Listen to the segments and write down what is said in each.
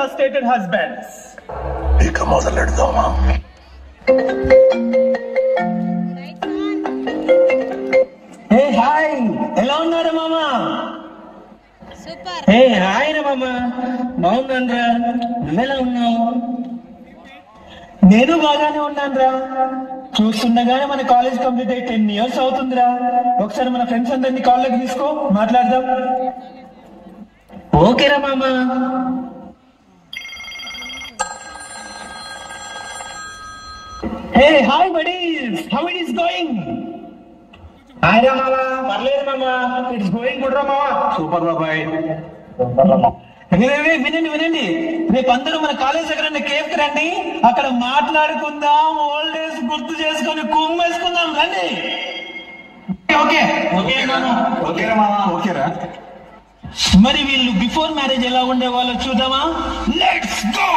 frustrated husbands. ఇక మొదలెడదామా? Hey hi, ఎలా ఉన్నారు మామ? సూపర్. హే హాయ్ రా మామ, బాగున్నానురా. నువ్వెలా ఉన్నావు? నేను బాగానే ఉన్నాను రా. చూస్తుండగానే మన కాలేజ్ కంప్లీట్ అయ్యి 10 years అవుతుందిరా. ఒకసారి మన ఫ్రెండ్స్ అందరినీ కాల్లోకి తీసుకో, మాట్లాడదాం. ఓకేరా మామ. Hey hi buddies, how it is going? Hi రా మామ, పర్లేదు మామ, ఇట్స్ గోయింగ్ గుడ్ రా మామ. సూపర్ బాబాయ్. వినండి వినండి, రేపు అందరూ మన కాలేజ్ దగ్గర ఉన్న కేఫ్ కి రండి. అక్కడ మాట్లాడుకుందాం, ఓల్డ్ డేస్ గుర్తు చేసుకొని కుమ్మేసుకుందాం. రండి. ఓకే ఓకే ఓకేరా మామ, ఓకేరా. మరి వీళ్ళు బిఫోర్ మ్యారేజ్ ఎలా ఉండే వాళ్ళు చూద్దామా? Let's go.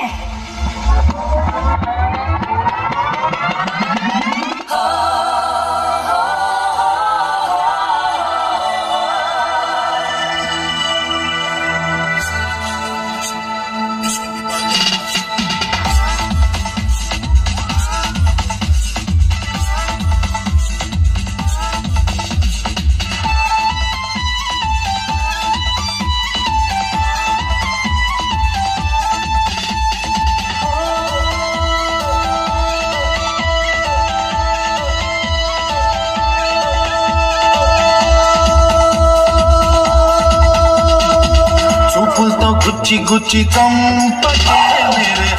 गुच्ची गुच्ची चंपके मेरे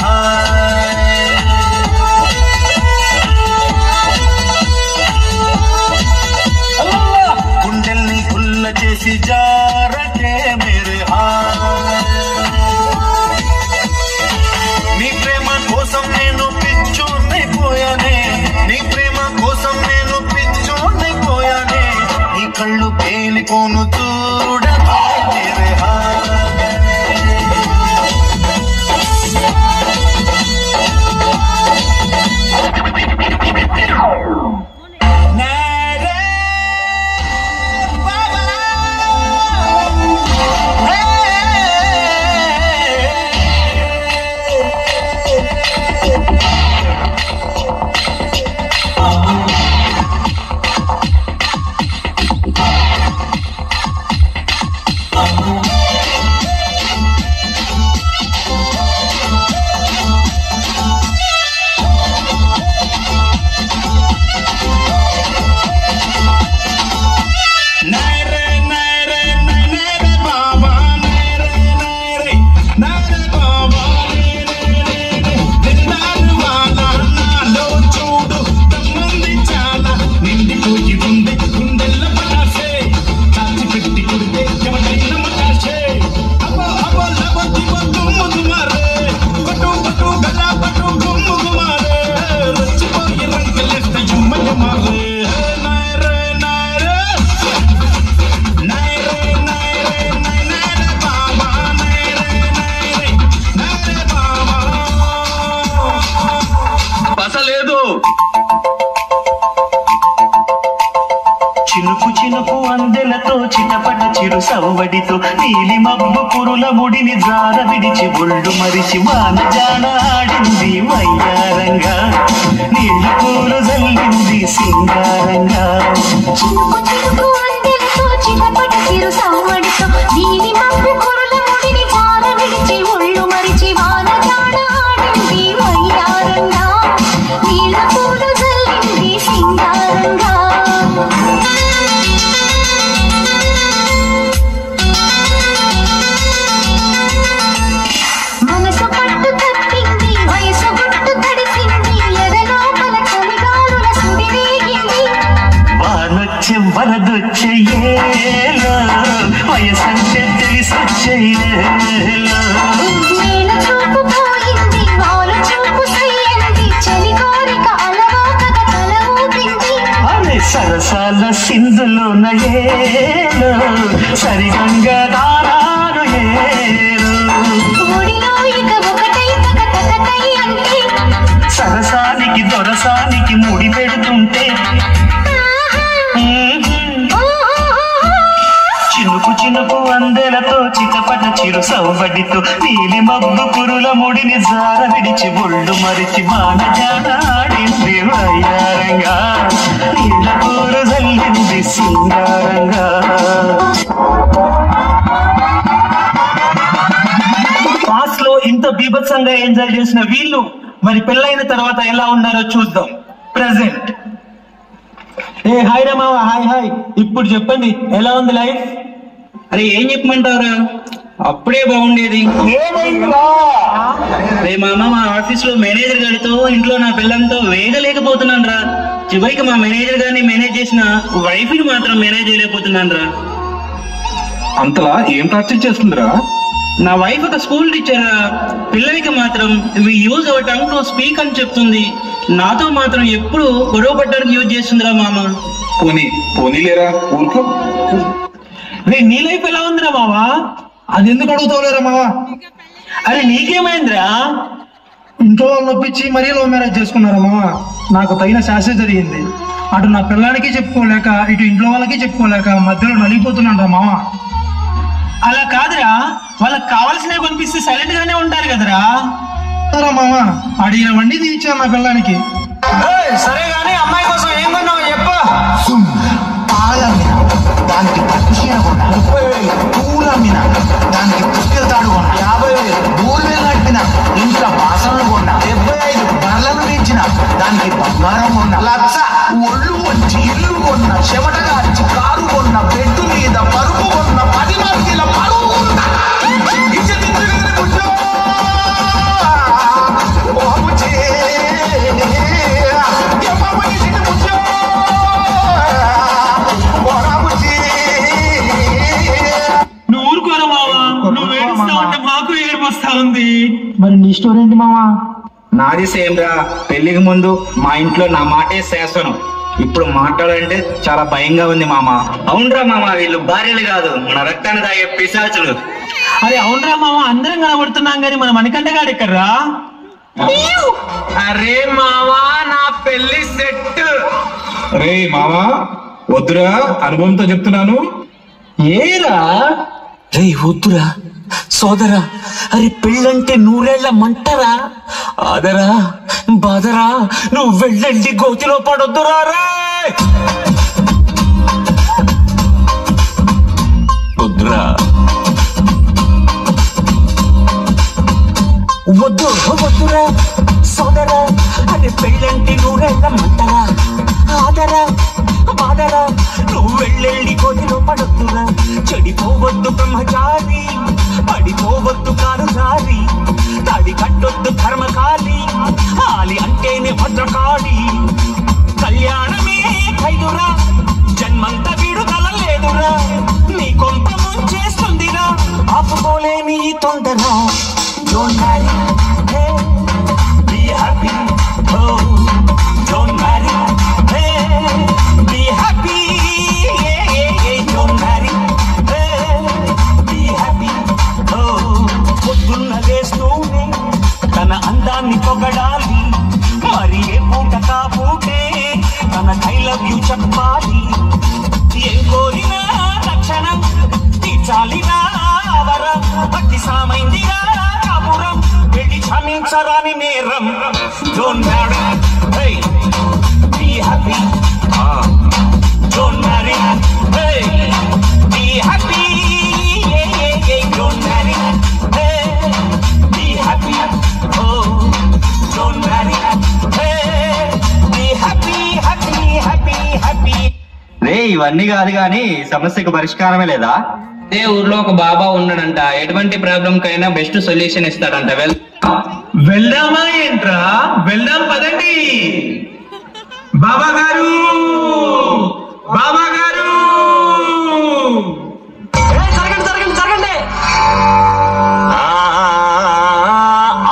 గుండెల్ని గుల్ల చేసి జారకే మేరే నీ ప్రేమ కోసం నేను పిచ్చోనైపోయానే, నీ ప్రేమ కోసం నేను పిచ్చోనైపోయానే, నీ కళ్ళు పేలిపోను చూడకే మేరే చినుకు చినుకు అందెలతో చిన్నపట చిరు సవ్వడితో నీలి మబ్బు పురుల ముడిని జార విడిచి ఒళ్ళు మరిచి వాన జాన ఆడింది వయ్యారంగా, నీళ్లు పూలు జల్లింది సింగారంగా. చినుకు చినుకు అందెలతో చిన్నపట చిరు సవ్వడితో నీలి మబ్బు పురుల ముడిని జార విడిచి ఒళ్ళు మరిచి వాన జాన ఆడింది వయ్యారంగా, నీళ్లు పూలు జల్లింది సింగారంగా. మనసు పట్టు తప్పింది, వయసు గుట్టు తడిసింది, ఎదలోపల చలిగాలుల సుడి రేగింది. వానొచ్చే వరదొచ్చేయేలో, వయసంటే తెలిసొచ్చేయేలో. నేల చూపు పోయింది, వాలు చూపు సయ్యంది, చలి కోరిక అలవాకగా తల ఊపింది. అరే సరసాల సింధులోన ఏలో, సరిగంగా దారాలు ఏలో. ఒడిలో ఇక ఒకటై తగ తగతై అంటే సరసానికి దొరసానికి ముడి పెడుతుంటే చినుకు చినుకు అందెలతో చిటపట చిరు సవ్వడితో నీలి మబ్బు కురుల ముడిని జార విడిచి ఒళ్ళు మరిచి మానజాడింది వయ్యారంగా నీళ్ళ కూరు జల్లింది సింగారంగా. పాస్ లో ఇంత బీభత్సంగా ఎంజాయ్ చేసిన వీళ్ళు మరి పెళ్ళైన తర్వాత ఎలా ఉన్నారో చూద్దాం. ప్రెసెంట్ హాయ్ రా మావా, హాయ్ హాయ్. ఇప్పుడు చెప్పండి ఎలా ఉంది లైఫ్? అరే ఏం చెప్పమంటారా, అప్పుడే బాగుండేది. రే మామ, మా ఆఫీస్ లో మేనేజర్ గారితో ఇంట్లో నా పిల్లలతో వేగలేకపోతున్నాను రా. చివరికి మా మేనేజర్ గారిని మేనేజ్ చేసిన వైఫ్ ని మాత్రం మేనేజ్ చేయలేకపోతున్నాను రా. అంతలా ఏం టార్చర్ చేస్తుందిరా? నా వైఫ్ ఒక స్కూల్ టీచర్ రా. పిల్లలకి మాత్రం we use our tongue to speak అని చెప్తుంది. నాతో మాత్రం ఎప్పుడు గొడవ పడ్డానికి యూజ్ చేస్తుందిరా మామ. పోనీ లేరా, ఊరుకో. రే నీ లైఫ్ ఎలా ఉందిరా మావా? అది ఎందుకు అడుగుతావులేరా మావా? అరే నీకేమైందిరా? ఇంట్లో వాళ్ళు ఒప్పించి మరీ లవ్ మ్యారేజ్ చేసుకున్నారా మావా? నాకు తగిన శాస్త్ర జరిగింది. అటు నా పిల్లానికి చెప్పుకోలేక ఇటు ఇంట్లో వాళ్ళకి చెప్పుకోలేక మధ్యలో నలిగిపోతున్నాను రా మావా. అలా కాదురా, వాళ్ళకి కావాల్సినవి కొనిపిస్తే సైలెంట్ గానే ఉంటారు కదరా. మావా అడిగినవన్నీ తీర్చాను నా పిల్లానికి. సరే గానీ అమ్మాయి కోసం ఏం కొన్నావు చెప్పు. పాలమ్మిన దానికి పట్టుచీర కొన్నా 30,000, పూలమ్మిన దానికి పుస్తెల తాడు కొన్నా 50,000, బూర్వేలు కట్టిన ఇంట్లో బాసనలు కొన్నా 75, బర్లను పెంచిన దానికి బంగారం కొన్నా 1,00,000, ఒళ్ళు వచ్చి ఇల్లు కొన్నా, చెమట కాచి కారు కొన్నా, బెడ్డు మీద పరుపు కొన్నా, 10 మందిల పరువు కొన్నా. నువ్వు ఊరుకోరా మావా, నువ్వు ఏడుస్తా ఉంటే మాకు ఏడుపు వస్తా ఉంది. మరి నీ స్టోరీ ఏంటి మావా? నాది సేమ్ రా. పెళ్లికి ముందు మా ఇంట్లో నా మాటే శాసనం. ఇప్పుడు మాట్లాడాలంటే చాలా భయంగా ఉంది మామ. అవునరా మామ, వీళ్ళు భార్యలు కాదు, మన రక్తాన్ని తాగే పిశాచులు. అరే అవునరా మావా, అందరం కనబడుతున్నాం కానీ మన మణికంఠ గాడు ఎక్కడ్రా? అరే మావా, నా పెళ్లి సెట్. రే మావా వద్దురా, అనుభవంతో చెప్తున్నాను. ఏరా రే వద్దురా సోదరా, అరే పెళ్ళంటే 100 మంటరా. ఆదరా బాదరా, నువ్వు వెళ్ళండి గోతిలో పడొద్దురా. రే వద్దురా, వద్దురా సోదరా, అరే పెళ్ళంటే 100 మంటరా. ఆదరా బాదరా, నువ్వు వెళ్ళెళ్ళి గోతిలో పడొద్దురా. చెడిపోవద్దు బ్రహ్మచారి, పడిపోవద్దు కాలుజారి, తడి కట్టొద్దు కర్మకాలి, ఆలి అంటేనే భద్రకాళి. కళ్యాణమే ఖైదురా, జన్మంత విడుదల లేదురా. నీ కొంప ముంచేస్తుందిరా, ఆపుకోలేని ఈ తొందర. Don't marry, hey, be happy, oh, don't marry, hey, be happy, yeah, yeah, yeah, don't marry, hey, be happy, oh. పొద్దున్న వేస్తూనే తన అందాన్ని పొగడాలి, మరి ఏ పూట కాపూటే తన ఐ లవ్ యూ చెప్పాలి. ఏం కోరినా రక్షణ తీర్చాలినా అవర, భక్తి సామైందిరా కాపురం, వెళ్ళి క్షమించరాని నేరం. Don't marry, hey, be happy, don't marry, hey, be happy, yeah, yeah, yeah, don't marry, hey, be happy, oh, don't marry, hey, be happy, happy, happy, happy. రే ఇవన్నీ కాదు గాని సమస్యకు పరిష్కారమే లేదా? అదే ఊర్లో ఒక బాబా ఉన్నాడంట, ఎటువంటి ప్రాబ్లం కైనా బెస్ట్ సొల్యూషన్ ఇస్తాడంట. వెళ్దామా ఏంట్రా? వెళ్దాం పదండి. బాబా గారు, బాబా గారు,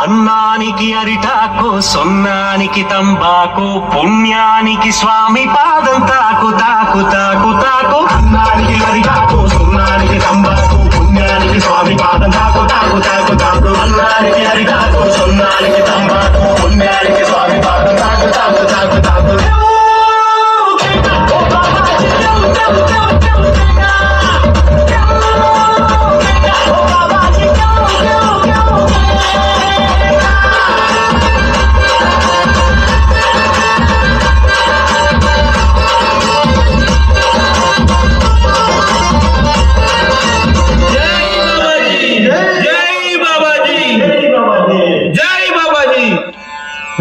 అన్నానికి అరిటాకు, సున్నానికి తంబాకు, పుణ్యానికి స్వామి పాదం తాకు తాకు తాకు తాకు. అన్నానికి అరిటాకు, సున్నానికి తంబాకు, పుణ్యానికి స్వామి పాదం తాకు తాకు తాకు తాకు. అన్నానికి అరిటాకు, సున్నానికి తంబాకు, పుణ్యానికి స్వామి పాదం తాకు తాకు తాకు తాకు. Oh,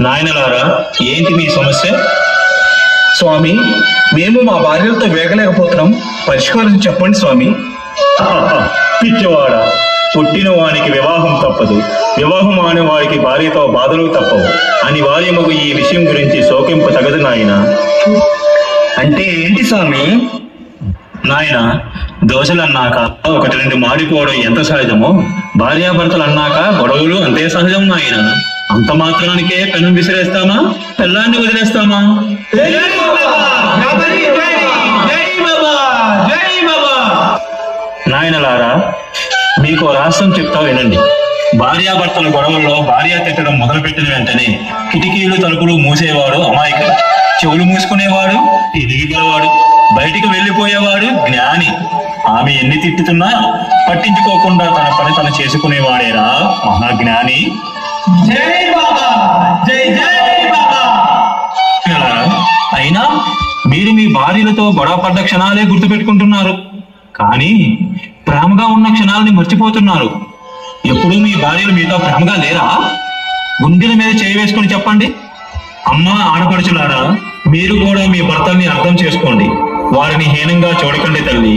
నాయనలారా, ఏంటి మీ సమస్య? స్వామి, మేము మా భార్యలతో వేగలేకపోతున్నాం, పరిష్కారం చెప్పండి స్వామి. పిచ్చివాడా, పుట్టిన వానికి వివాహం తప్పదు, వివాహం ఆని వారికి భార్యతో బాధలు తప్పవు. అనివార్యమగు ఈ విషయం గురించి శోకింప తగదు నాయన. అంటే ఏంటి స్వామి? నాయన, దోశలు అన్నాక ఒకటి రెండు మాడిపోవడం ఎంత సహజమో, భార్యాభర్తలు అన్నాక గొడవలు అంతే సహజం నాయన. అంత మాత్రానికే పెనం విసిరేస్తామా, పెళ్ళాన్ని వదిలేస్తామా? నాయనలారా, మీకు రహస్యం చెప్తా వినండి. భార్యాభర్తల గొడవల్లో భార్య తిట్టడం మొదలుపెట్టిన వెంటనే కిటికీలు తలుపులు మూసేవాడు అమాయకుడు, చెవులు మూసుకునేవాడు తెలివి గలవాడు, బయటికి వెళ్ళిపోయేవాడు జ్ఞాని. ఆమె ఎన్ని తిట్టుతున్నా పట్టించుకోకుండా తన పని తను చేసుకునేవాడేరా మహాజ్ఞాని. జై బాబా, జై జై బాబా. అయినా మీరు మీ భార్యలతో గొడవ పడ్డ క్షణాలే గుర్తుపెట్టుకుంటున్నారు, కానీ ప్రేమగా ఉన్న క్షణాలని మర్చిపోతున్నారు. ఎప్పుడూ మీ భార్యలు మీతో ప్రేమగా లేరా? గుండెల మీద చేయి వేసుకొని చెప్పండి. అమ్మ ఆడపడుచులారా, మీరు కూడా మీ భర్తల్ని అర్థం చేసుకోండి. వారిని హీనంగా చూడకండి తల్లి.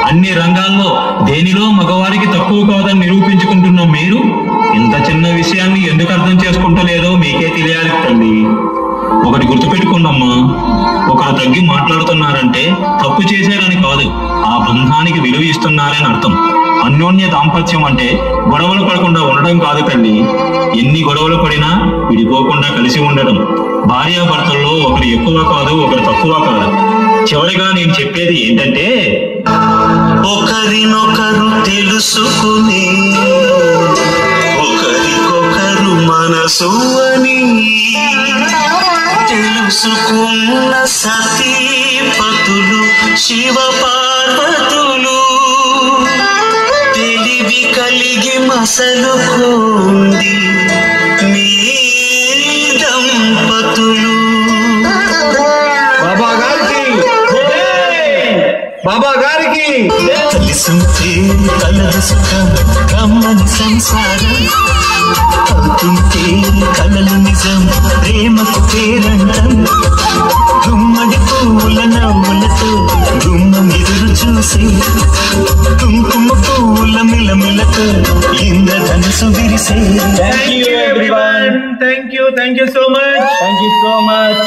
అన్ని రంగాల్లో దేనిలో మగవారికి తక్కువ కాదని నిరూపించుకుంటున్న మీరు ఇంత చిన్న విషయాన్ని ఎందుకు అర్థం చేసుకుంటలేదో మీకే తెలియాలి తల్లి. ఒకటి గుర్తుపెట్టుకోండమ్మా, ఒకరు తగ్గి మాట్లాడుతున్నారంటే తప్పు చేశారని కాదు, ఆ బంధానికి విలువ ఇస్తున్నారని అర్థం. అన్యోన్య దాంపత్యం అంటే గొడవలు పడకుండా ఉండడం కాదు తల్లి. ఎన్ని గొడవలు పడినా విడిపోకుండా కలిసి ఉండడం. భార్యాభర్తల్లో ఒకరు ఎక్కువ కాదు, ఒకరు తక్కువ కాదు. చివరిగా నేను చెప్పేది ఏంటంటే, ఒకరినొకరు తెలుసుకుని ఒకరికొకరు మనసు అని తెలుసుకున్న సతీపతులు శివ పార్వతులు తెలివి కలిగి మసలుకోండి మీ దంపతులు. బాబా గారికి, బాబా గారికి. కలిసుంటే కలదు సుఖం, కమ్మని సంసారం అవుతుంటే కలలు నిజం, ప్రేమకు పేరంటం. గుమ్మడి పువ్వుల నవ్వులతో గుమ్మం ఎదురు చూసి కుంకుమ పువ్వుల మిలమిలతో ఇంద్రధనుసు విరిసే. Thank you everyone. Thank you so much. Thank you so much.